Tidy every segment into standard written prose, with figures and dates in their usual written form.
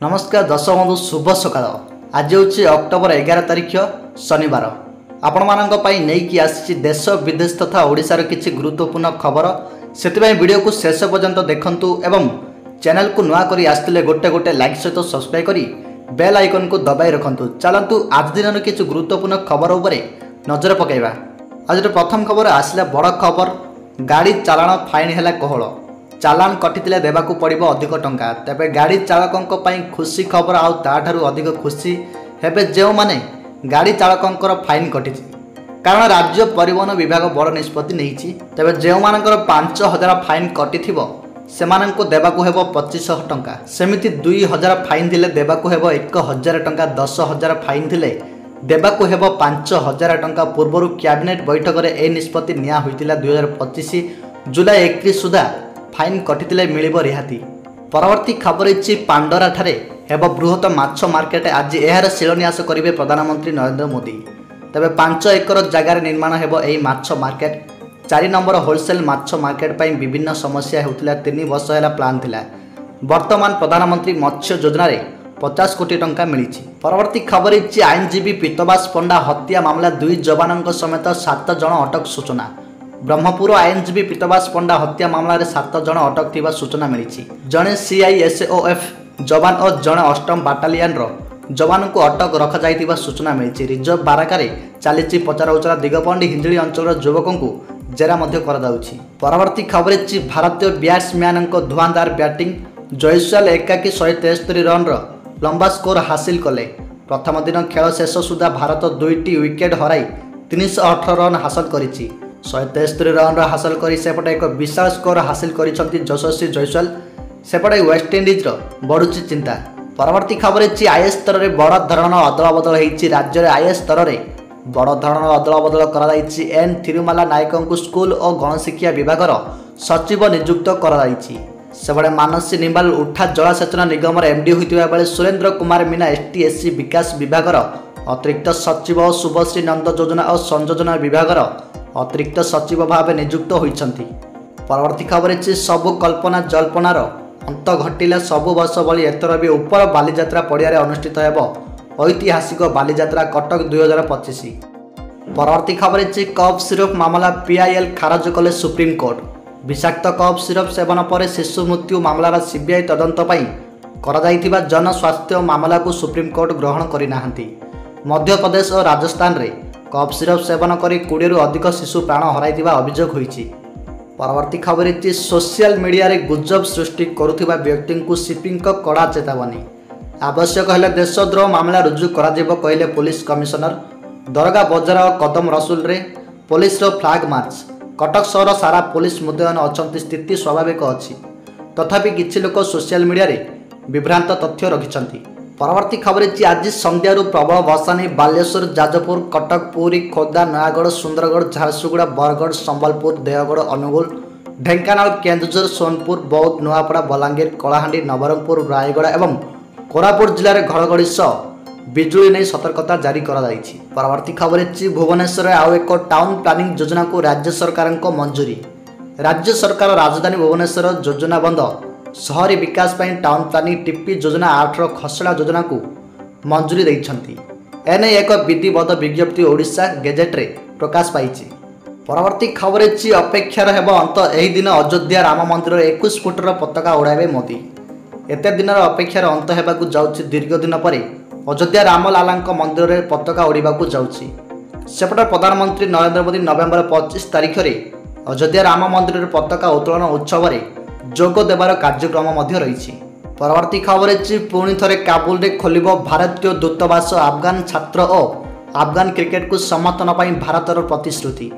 नमस्कार दर्शक बंधु शुभ सकाळ। आज हूँ अक्टोबर 11 तारीख शनिवार। आपण मानक नहीं आसी देश विदेश तथा ओडिशार किसी गुरुत्वपूर्ण खबर से वीडियो को शेष पर्यंत देखंतु एवं चैनल को नुआ करी आसते गोटे गोटे लाइक सहित सब्सक्राइब करी बेल आइकन को दबाई रखंतु। चलतु आज दिन किसी गुरुत्वपूर्ण खबर उपरे नजर पकाइबा। आज प्रथम खबर आसला बड़ खबर, गाड़ी चालाण फाइन है कोहल। चालान कटिले देवाकू पड़िबो अधिक टंका। तेबे गाड़ी चालकों पई खुशी खबर आउ ताठारु अधिक खुशी हेबे जेउ माने गाड़ी चालकों फाइन कटि, कारण राज्य परिवहन विभाग बड़ निष्पत्ति नहींची। तेबे जेउ मानकर 5000 फाइन कटिथिबो सेमानंको देवाकू हेबो 2500 टंका। सेमिति 2000 फाइन थिले देवाकू हेबो 1000 टंका। 10000 फाइन थिले देवाकू हेबो 5000 टंका। पूर्वरु कैबिनेट बैठक रे ए निष्पत्ति निया होइतिला। 2025 जुलाई 31 सुधा फाइन कटिले मिलिबो रिहाती। परवर्ती खबर इछि पांडरा ठारे हेबो बृहत माछ मार्केट। आज एहार शिलान्यास करिवे प्रधानमंत्री नरेंद्र मोदी। तबे 5 एकर जगार निर्माण हेबो एही माछ मार्केट। 4 नंबर होलसेल माछ मार्केट पई विभिन्न समस्या हेउतिला। 3 वर्ष हैला प्लान थिला। वर्तमान प्रधानमंत्री मत्स्य योजना रे 50 कोटी टंका मिलिछि। परवर्ती खबर इछि आईनजीवी पीतबास पंडा हत्या मामला 2 जवानक समेत 7 जण अटक सूचना। ब्रह्मपुर आईनजीवी पीतबास पंडा हत्या मामला रे 7 जण अटक थिबा सूचना मिलिछि। जणे सीआईएसओएफ जवान और जणे 8म बाटालियन रो जवान को अटक रखा जाइतिबा सूचना मिलिछि। रिजर्व बाराकारे चालिछि पचरा उचरा। दिगपंडी हिंजली अंचल युवकों को जेरा मध्य कर दाउछि। परवर्ती खबर इछि भारतीय बैट्समैन को धुआंधार बैटिंग। जयसवाल एकाकी 173 रन रो लंबा स्कोर हासिल कले। प्रथम दिन खेल शेष सुधा भारत 2टी विकेट हराई 318 रन हासिल करिछि। 173 रन हासिल करी सेपटे एक विशाल स्कोर हासिल करिसंती यशस्वी जयसवाल। सेपटे वेस्टइंडीज बढ़ुची चिंता। परवर्ती खबर इछि आईएएस स्तर रे बड़ धरण अदला बदल हेछि। राज्य रे आईएएस स्तर रे बड़ धरण अदला बदल करा जाइछि। एन थिरुमाला नायकों को स्कूल और गणशिक्षा विभाग सचिव नियुक्त करा जाइछि। सेपटे मानसी निम्बाल उठा जलसेचन निगम एमडी होइतिबा बेले सुरेंद्र कुमार मीना एसटी विकास विभाग अतिरिक्त सचिव और शुभश्री नंद योजना और संयोजन विभाग अतिरिक्त सचिव भाव नियुक्त होइछंती। परवर्ती खबर इछि सबु कल्पना जल्पनार अंत घटिले। सबु वर्ष भली एथर भी उपर बालीजात्रा पड़िया अनुष्ठित हेबो ऐतिहासिक बालीजात्रा कटक 2025। परवर्ती खबर इछि कफ सिरप मामला पीआईएल खारज कले सुप्रीम कोर्ट। विषाक्त कफ सिरप सेवन पर शिशु मृत्यु मामलार सीबीआई तदंत पई करा जाइतिबा जन स्वास्थ्य मामला को सुप्रीम कोर्ट ग्रहण करि नाहंती। मध्य प्रदेश और राजस्थान रे कफ सिरप सेवन करी 20 रु अधिक शिशु प्राण हराइतिबा अभियोग होइछि। परवर्ती खबर इछि सोशल मीडिया रे गुजब सृष्टि करुथिबा व्यक्ति को सीपी कड़ा चेतावनी। आवश्यक हेले देशद्रोह मामला रुजु करा जिवो कहले पुलिस कमिशनर। दरगा बजार और कदम रसुल रे पुलिस रो फ्लैग मार्च। कटक शहर सारा पुलिस मुतयन अछंती। स्थिति स्वाभाविक अछि, तथापि किछि लोक सोशल मीडिया रे विभ्रांत तथ्य रखिछंती। परवर्ती खबर इछि आज संध्या प्रबल वर्षा नहीं बालेश्वर जाजपुर कटक पुरी खोर्धा नयागढ़ सुंदरगढ़ झारसुगुड़ा बरगढ़ संबलपुर देवगढ़ अनुगुल ढेंकानाल केन्दुझर सोनपुर बौद्ध नुआपड़ा बलांगीर कलाहांडी नवरंगपुर रायगढ़ एवं कोरापुट जिले में घड़घड़ी सह बिजुली नहीं सतर्कता जारी करा जाइछि। परवर्ती खबर इछि भुवनेश्वर आउ एक टाउन प्लानिंग योजना को राज्य सरकार को मंजूरी। राज्य सरकार राजधानी भुवनेश्वर योजना बंद शहरी विकास ପାଇଁ टाउन प्लानिंग टीपी योजना 8 खसड़ा योजना को मंजूरी देइछंती। एने एक विधिबद्ध विज्ञप्ति ओडिशा गेजेट रे प्रकाश पाइछि। परवर्ती खबर इछि अपेक्षार हेबो अंत। एही दिन अयोध्या राम मंदिर 21 फुटर पताका उड़ाइबे मोदी। एते दिनर अपेक्षार अंत हेबाकू जाउछि। दीर्घ दिन परे अयोध्या रामलालांक मंदिर रे पताका उड़ाइबाकू जाउछि। सेपटे प्रधानमंत्री नरेंद्र मोदी नवेम्बर 25 तारिख रे अयोध्या राम मंदिर रे पताका उत्तोलन उत्सव रे जोग देवार कार्यक्रम मध्य रही। परवर्ती खबर इछि पुणी थरे काबुल रे खोलिबो भारतीय दूतावास। अफगान छात्र और अफगान क्रिकेट को समर्थन पाई भारतर प्रतिश्रुति।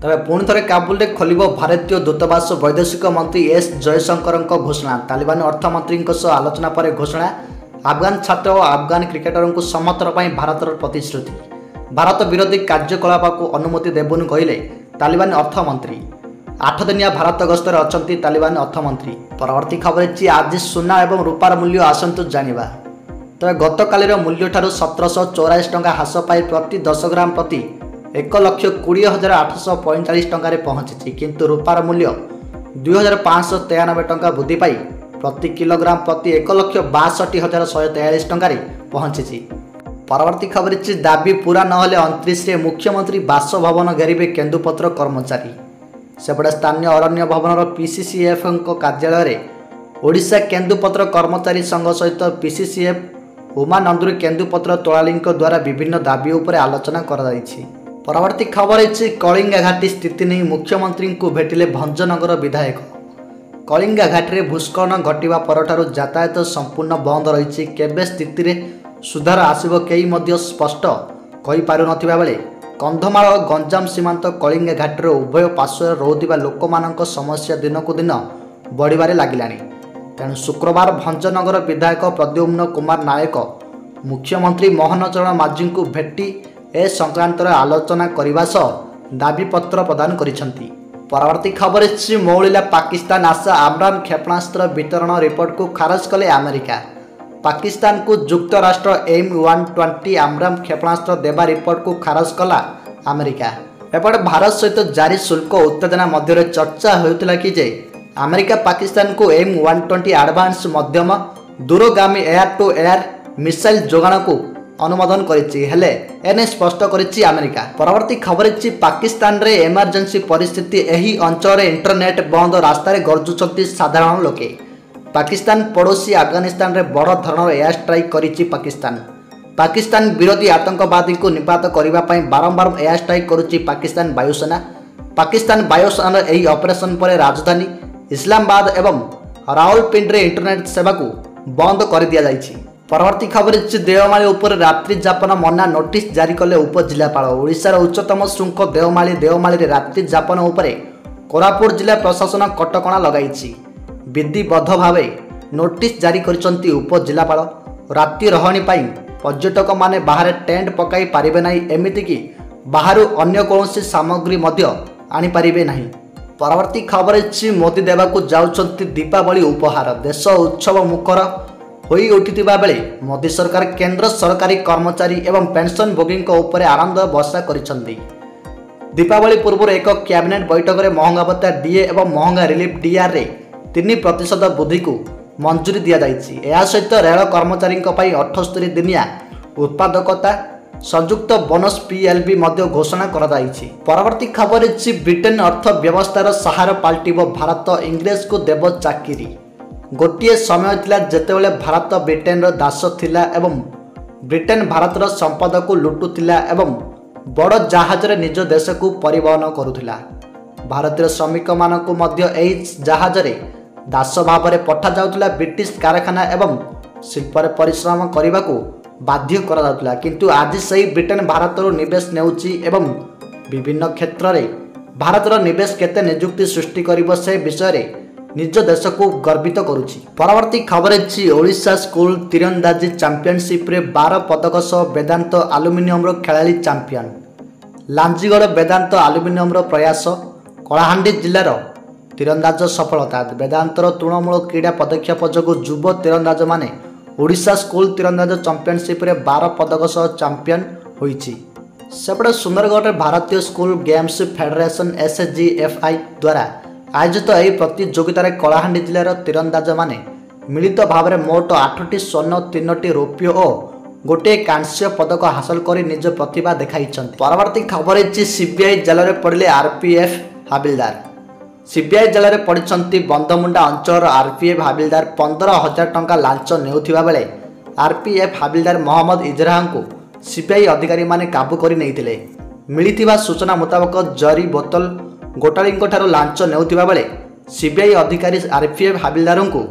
तबे पुणी थरे काबुल रे खोलिबो भारतीय दूतावास। वैदेशिक मंत्री एस जयशंकर घोषणा। तालिबान अर्थमंत्री आलोचना पर घोषणा। अफगान छात्र और अफगान क्रिकेटर को समर्थन पाई भारतर प्रतिश्रुति। भारत विरोधी कार्यकलाप को अनुमति देबुन कहले तालिबान अर्थमंत्री। 8 दिनिया भारत गस्तर अछंती तालिबान अर्थमंत्री। परवर्ती खबर इछि आज सुना एवं रूपार मूल्य आसंतु जानिबा। तबे गतकालीर मूल्य ठारू 1784 टंका ह्रास पाई प्रति 10 ग्राम प्रति 1,20,845 टंका रे पहुंची। किंतु रूपार मूल्य 2,593 टंका वृद्धि पाई प्रति किलोग्राम प्रति 1,62,143 टंकार पहुंची। परवर्ती खबर दाबी पूरा नहले 29 मुख्यमंत्री बासभवन घेरिबे केन्दुपत्र कर्मचारी। सेपटे स्थानीय अरण्य भवन पीसीसीएफ कार्यालय ओडिशा केन्दुपत्र कर्मचारी संघ सहित पीसीसीएफ उमानंदुरी केन्दुपत्र तोलाली द्वारा विभिन्न दाबी उपर आलोचना कराई। परवर्ती खबर कलिंगा घाटी स्थिति नहीं मुख्यमंत्री को भेटिले भंजनगर विधायक। कलिंगा घाटी में भूस्खलन घटवा परठारु यातायात संपूर्ण बंद रही। केबे स्थिति रे सुधार आसिबो केही मध्य स्पष्ट कहि पारु नथिबा बेले कंधमाल और गंजाम सीमांत कलिंगा घाटी उभय पार्श्व रोहुथिबा लोकमानक समस्या दिनकु दिन बढ़िबारे लागिलानी। तेणु शुक्रवार भंजनगर विधायक प्रद्युम्न कुमार नायक मुख्यमंत्री मोहन चरण माझी को भेटी ए संक्रांत आलोचना करने सह दाबीपत्र प्रदान करिसेंती। परवर्ती खबर मौलिला पाकिस्तान आशा आमरान क्षेपणास्त्र वितरण रिपोर्ट को खारज कले अमेरिका। पाकिस्तान को युक्तराष्ट्र M120 आमराम क्षेपणास्त्र देवा रिपोर्ट को खारज कला अमेरिका। एपटे भारत सहित जारी शुल्क उत्तेजना मध्य चर्चा होता कि अमेरिका पाकिस्तान को M120 एडवांस मध्यम दूरगामी एयर टू एयर मिसाइल जोगाण को अनुमोदन करें एने स्पष्ट करिछि अमेरिका। परवर्ती खबर पाकिस्तान रे इमरजेंसी परिस्थिति एही अंचल इंटरनेट बंद रास्तार गर्जुचंती साधारण लोके। पाकिस्तान पड़ोसी अफगानिस्तान रे बड़ धरण एयर स्ट्राइक करिछि पाकिस्तान विरोधी आतंकवादी को निपात करने बारंबार एयर स्ट्राइक करुछि पाकिस्तान वायुसेना। पाकिस्तान वायुसेना एही ऑपरेशन पर राजधानी इस्लामाबाद एवं रावलपिंडी इंटरनेट सेवा को बंद कर दिया जाइछि। परवर्ती खबर देवमाली उपर रात्रि जापन मना नोटिस जारी कले उपजिलापाल। ओडिशार उच्चतम शृंख देवमाली रात्रि जापन उपर कोरापुट जिला प्रशासन कटकणा लगाई विधिबद्ध भाव नोटिस जारी करिसंती उपजिलापाल। राति रहणी पाई पर्यटक माने बाहर टेंट पकाई पारिबे नाही, एमिति कि बाहरु अन्य कौनसी सामग्री मध्य आनी पारिबे नाही। परवर्ती खबर मोदी देवाकू जाउछंती दीपावली उपहार। देश उत्सव मुखर होई उठिथिबा बेले मोदी सरकार केंद्र सरकारी कर्मचारी एवं पेंशन भोगी उपर आनंद वर्षा करिसंती। दीपावली पूर्व एक कैबिनेट बैठक में महंगा भत्ता डीए एवं महंगा रिलीफ डीआर रे 3% वृद्धि को मंजूरी दि जाइछि। या सहित रेल कर्मचारी 78 दिनिया उत्पादकता संयुक्त बोनस PLB मध्य घोषणा करा जाइछि। परवर्ती खबर ब्रिटेन अर्थव्यवस्थार सहारा पाल्टिबो भारत इंग्रेज को देव चाकरी। गोटे समय थिला जेतेबेले भारत ब्रिटेन दास थिला एवं ब्रिटेन भारतर संपद को लुटुथिला एवं बड़ जहाज रे निज देश को परिवहन करुथिला। भारतीय श्रमिक मानक मध्य एही जहाज रे दास भाव में पठा जाउथिला। ब्रिटिश कारखाना एवं शिल्प परिश्रम करने को बाध्य करा जाउथिला। किंतु आज सही ब्रिटेन भारतर निवेश नेउची एवं विभिन्न क्षेत्र में भारतर निवेश केते नियुक्ति सृष्टि करिबो से विषय रे निज देश को गर्वित करुछि। परवर्ती खबर ओडिशा स्कूल तीरंदाजी चैंपियनशिप रे 12 पदक सह वेदांत आलुमिनियम खेलाड़ी चैंपियन। लांजीगढ़ वेदांत आलुमिनियम प्रयास कलाहांडी जिलार तीरंदाज सफलता। वेदांतर तृणमूल क्रीड़ा पदक्षेप जो युव तीरंदाज माने ओडिशा स्कूल तीरंदाज चैंपियनशिप रे 12 पदक सह चैंपियन होइछि। सेपटे सुंदरगढ़ भारतीय स्कूल गेम्स फेडरेशन SSGFI द्वारा आयोजित यह प्रतियोगितार कलाहांडी जिलार तीरंदाज माने मिलित भाव में मोट 8टी स्वर्ण 3टी रौप्य और गोटे कांस्य पदक हासिल कर निज प्रतिभा देखाई। परवर्ती खबर सीबीआई जेल में पड़े RPF हाबिलदार। सीबीआई जेल में पड़ती बंधमुंडा अंचल RPF हाबिलदार 15,000 टंका लांच नेउथिबा बेले RPF हाबिलदार मोहम्मद इजराह को सीबीआई अधिकारी माने काबू कर नहीं। मिलिथिबा सूचना मुताबक जरी बोतल गोटाली लांच नेउथिबा बेले सीबीआई अधिकारी RPF हाबिलदार को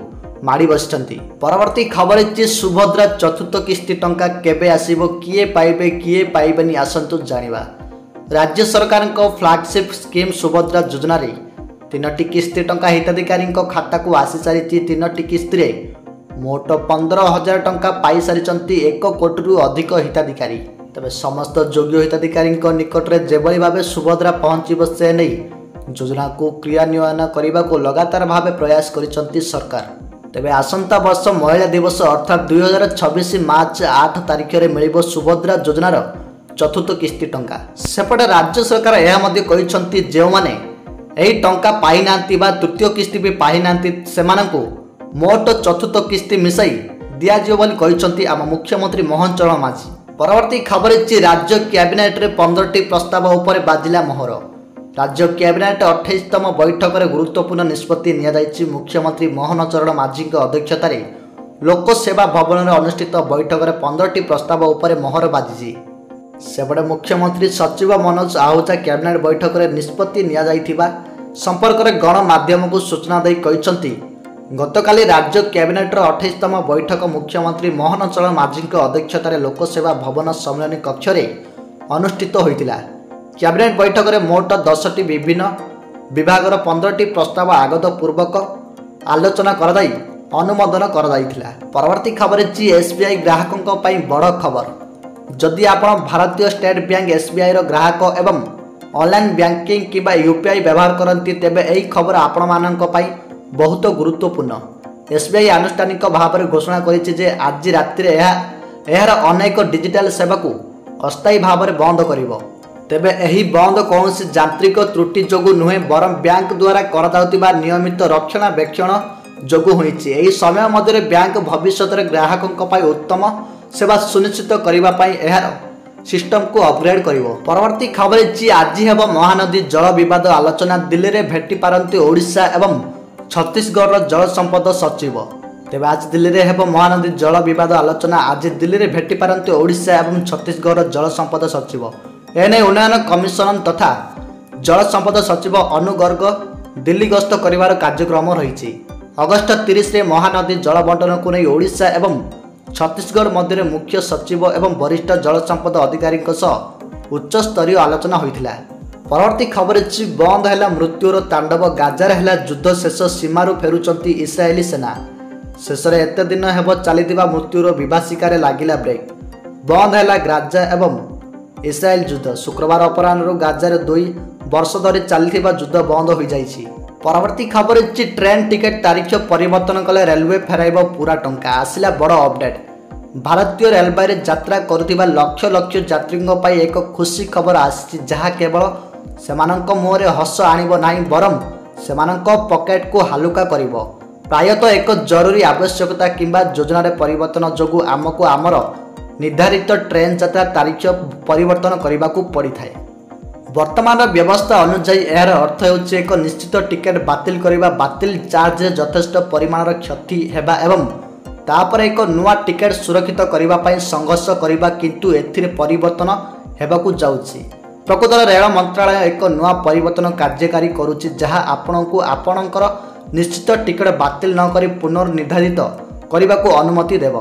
माड़ी बसिଛନ୍ତି। परवर्ती खबर सुभद्रा चतुर्थ किस्ती टंका केबे आसीबो, किए पाइबे किए पाइबेनी आसंतु जानिबा। राज्य सरकार फ्लैगशिप स्कीम सुभद्रा योजना रे 3टी किस्ती टंका हिताधिकारी खाता को आसी सारी। 3टी किस्ती रे मोट 15,000 टंका पाई सारी 1 कोटी अधिक हिताधिकारी। तबे समस्त योग्य हिताधिकारी निकट में जेभली भाव सुभद्रा पहुंचब से नहीं योजना को क्रियान्वयन करने को लगातार भाव प्रयास करिसंती सरकार। तेबे आसंता वर्ष महिला दिवस अर्थात 2026 मार्च 8 तारिख में मिलिबो सुभद्रा योजनार चतुर्थ किस्ती टंका। सेपटे राज्य सरकार यह मध्य कहिसंती जो माने एही टंका पाई नांती बा तृतीय किस्ती भी पाई नांती सेमानंकु ମୋଟ ଚତୁର୍ଥ କିସ୍ତି ମିଶାଇ ଦିଆଯିବ ବୋଲି କହିଛନ୍ତି ଆମ ମୁଖ୍ୟମନ୍ତ୍ରୀ ମୋହନ ଚରଣ ମାଝୀ। ପରବର୍ତ୍ତୀ ଖବର ହେଉଛି ରାଜ୍ୟ କ୍ୟାବିନେଟ୍ରେ 15ଟି ପ୍ରସ୍ତାବ ଉପରେ ବାଜିଲା ମୋହର। ରାଜ୍ୟ କ୍ୟାବିନେଟ୍ 28ତମ ବୈଠକରେ ଗୁରୁତ୍ୱପୂର୍ଣ୍ଣ ନିଷ୍ପତ୍ତି ନିଆଯାଇଛି। ମୁଖ୍ୟମନ୍ତ୍ରୀ ମୋହନ ଚରଣ ମାଝୀଙ୍କ ଅଧ୍ୟକ୍ଷତାରେ ଲୋକସେବା ଭବନରେ ଅନୁଷ୍ଠିତ ବୈଠକରେ 15ଟି ପ୍ରସ୍ତାବ ଉପରେ ମୋହର ବାଜିଛି। ସେପଟେ ମୁଖ୍ୟମନ୍ତ୍ରୀ ସଚିବ ମନୋଜ ଆହୁଜା କ୍ୟାବିନେଟ୍ ବୈଠକରେ ନିଷ୍ପତ୍ତି ନିଆଯାଇଥିବା ସମ୍ପର୍କରେ ଗଣମାଧ୍ୟମକୁ ସୂଚନା ଦେଇ କହିଛନ୍ତି, ଗତକାଲି ରାଜ୍ୟ କ୍ୟାବିନେଟ୍ର 28ତମ ବୈଠକ ମୁଖ୍ୟମନ୍ତ୍ରୀ ମୋହନ ଚରଣ ମାଝୀଙ୍କ ଅଧ୍ୟକ୍ଷତାରେ ଲୋକସେବା ଭବନ ସମ୍ମିଳନୀ କକ୍ଷରେ ଅନୁଷ୍ଠିତ ହୋଇଥିଲା। କ୍ୟାବିନେଟ୍ ବୈଠକରେ ମୋଟ 10ଟି ବିଭିନ୍ନ ବିଭାଗର 15ଟି ପ୍ରସ୍ତାବ ଆଗତ ପୂର୍ବକ ଆଲୋଚନା କରାଯାଇ ଅନୁମୋଦନ କରାଯାଇଥିଲା। ପରବର୍ତ୍ତୀ ଖବର ହେଉଛି SBI ଗ୍ରାହକଙ୍କ ପାଇଁ ବଡ଼ ଖବର। ଯଦି ଆପଣ ଭାରତୀୟ ଷ୍ଟେଟ୍ ବ୍ୟାଙ୍କ SBIର ଗ୍ରାହକ ଏବଂ ଅନଲାଇନ୍ ବ୍ୟାଙ୍କିଂ କିମ୍ବା UPI ବ୍ୟବହାର କରନ୍ତି, ତେବେ ଏହି ଖବର ଆପଣମାନଙ୍କ ପାଇଁ ବହୁତ ଗୁରୁତ୍ୱପୂର୍ଣ୍ଣ। SBI ଆନୁଷ୍ଠାନିକ ଭାବରେ ଘୋଷଣା କରିଛି ଯେ ଆଜି ରାତିରେ ଏହାର ଅନେକ ଡିଜିଟାଲ ସେବାକୁ ଅସ୍ଥାୟୀ ଭାବରେ ବନ୍ଦ କରିବ। ତେବେ ଏହି ବନ୍ଦ କୌଣସି ଯାନ୍ତ୍ରିକ ତ୍ରୁଟି ଯୋଗୁଁ ନୁହେଁ, ବରଂ ବ୍ୟାଙ୍କ ଦ୍ୱାରା କରାଯାଉଥିବା ନିୟମିତ ରକ୍ଷଣାବେକ୍ଷଣ ଯୋଗୁଁ ହୋଇଛି। ଏହି ସମୟ ମଧ୍ୟରେ ବ୍ୟାଙ୍କ ଭବିଷ୍ୟତରେ ଗ୍ରାହକଙ୍କ ପାଇଁ ଉତ୍ତମ ସେବା ସୁନିଶ୍ଚିତ କରିବା ପାଇଁ ଏହାର ସିଷ୍ଟମକୁ ଅପଗ୍ରେଡ୍ କରିବ। ପରବର୍ତ୍ତୀ ଖବର ହେଉଛି ଆଜି ହେବ ମହାନଦୀ ଜଳ ବିବାଦ ଆଲୋଚନା। ଦିଲ୍ଲୀରେ ଭେଟି ପାରନ୍ତି ଓଡ଼ିଶା ଏବଂ ଛତିଶଗଡ଼ର ଜଳ ସମ୍ପଦ ସଚିବ। ତେବେ ଆଜି ଦିଲ୍ଲୀରେ ହେବ ମହାନଦୀ ଜଳ ବିବାଦ ଆଲୋଚନା। ଆଜି ଦିଲ୍ଲୀରେ ଭେଟି ପାରନ୍ତି ଓଡ଼ିଶା ଏବଂ ଛତିଶଗଡ଼ର ଜଳ ସମ୍ପଦ ସଚିବ। ଏନେଇ ଉନ୍ନୟନ କମିଶନର ତଥା ଜଳ ସମ୍ପଦ ସଚିବ ଅନୁ ଗର୍ଗ ଦିଲ୍ଲୀ ଗସ୍ତ କରିବାର କାର୍ଯ୍ୟକ୍ରମ ରହିଛି। ଅଗଷ୍ଟ 30ରେ ମହାନଦୀ ଜଳ ବଣ୍ଟନକୁ ନେଇ ଓଡ଼ିଶା ଏବଂ ଛତିଶଗଡ଼ ମଧ୍ୟରେ ମୁଖ୍ୟ ସଚିବ ଏବଂ ବରିଷ୍ଠ ଜଳ ସମ୍ପଦ ଅଧିକାରୀଙ୍କ ସହ ଉଚ୍ଚସ୍ତରୀୟ ଆଲୋଚନା ହୋଇଥିଲା। ପରବର୍ତ୍ତୀ ଖବର ହେଉଛି ବନ୍ଦ ହେଲା ମୃତ୍ୟୁର ତାଣ୍ଡବ, ଗାଜାରେ ହେଲା ଯୁଦ୍ଧ ଶେଷ, ସୀମାରୁ ଫେରୁଛନ୍ତି ଇସ୍ରାଏଲି ସେନା। ଶେଷରେ ଏତେ ଦିନ ହେବ ଚାଲିଥିବା ମୃତ୍ୟୁର ବିଭୀଷିକାରେ ଲାଗିଲା ବ୍ରେକ୍। ବନ୍ଦ ହେଲା ଗାଜା ଏବଂ ଇସ୍ରାଏଲ ଯୁଦ୍ଧ। ଶୁକ୍ରବାର ଅପରାହ୍ନରୁ ଗାଜାରେ 2 ବର୍ଷ ଧରି ଚାଲିଥିବା ଯୁଦ୍ଧ ବନ୍ଦ ହୋଇଯାଇଛି। ପରବର୍ତ୍ତୀ ଖବର ହେଉଛି ଟ୍ରେନ୍ ଟିକେଟ୍ ତାରିଖ ପରିବର୍ତ୍ତନ କଲେ ରେଲୱେ ଫେରାଇବ ପୁରା ଟଙ୍କା। ଆସିଲା ବଡ଼ ଅପଡେଟ୍। ଭାରତୀୟ ରେଳବାଇରେ ଯାତ୍ରା କରୁଥିବା ଲକ୍ଷ ଲକ୍ଷ ଯାତ୍ରୀଙ୍କ ପାଇଁ ଏକ ଖୁସି ଖବର ଆସିଛି, ଯାହା କେବଳ ସେମାନଙ୍କ ମୁହଁରେ ହସ ଆଣିବ ନାହିଁ, ବରଂ ସେମାନଙ୍କ ପକେଟକୁ ହାଲୁକା କରିବ। ପ୍ରାୟତଃ ଏକ ଜରୁରୀ ଆବଶ୍ୟକତା କିମ୍ବା ଯୋଜନାରେ ପରିବର୍ତ୍ତନ ଯୋଗୁଁ ଆମକୁ ଆମର ନିର୍ଦ୍ଧାରିତ ଟ୍ରେନ୍ ଯାତ୍ରା ତାରିଖ ପରିବର୍ତ୍ତନ କରିବାକୁ ପଡ଼ିଥାଏ। ବର୍ତ୍ତମାନର ବ୍ୟବସ୍ଥା ଅନୁଯାୟୀ ଏହାର ଅର୍ଥ ହେଉଛି ଏକ ନିଶ୍ଚିତ ଟିକେଟ୍ ବାତିଲ କରିବା, ବାତିଲ ଚାର୍ଜରେ ଯଥେଷ୍ଟ ପରିମାଣର କ୍ଷତି ହେବା ଏବଂ ତାପରେ ଏକ ନୂଆ ଟିକେଟ୍ ସୁରକ୍ଷିତ କରିବା ପାଇଁ ସଂଘର୍ଷ କରିବା। କିନ୍ତୁ ଏଥିରେ ପରିବର୍ତ୍ତନ ହେବାକୁ ଯାଉଛି। ପ୍ରକୃତରେ ରେଳ ମନ୍ତ୍ରାଳୟ ଏକ ନୂଆ ପରିବର୍ତ୍ତନ କାର୍ଯ୍ୟକାରୀ କରୁଛି, ଯାହା ଆପଣଙ୍କୁ ଆପଣଙ୍କର ନିଶ୍ଚିତ ଟିକେଟ୍ ବାତିଲ ନ କରି ପୁନର୍ନିର୍ଦ୍ଧାରିତ କରିବାକୁ ଅନୁମତି ଦେବ।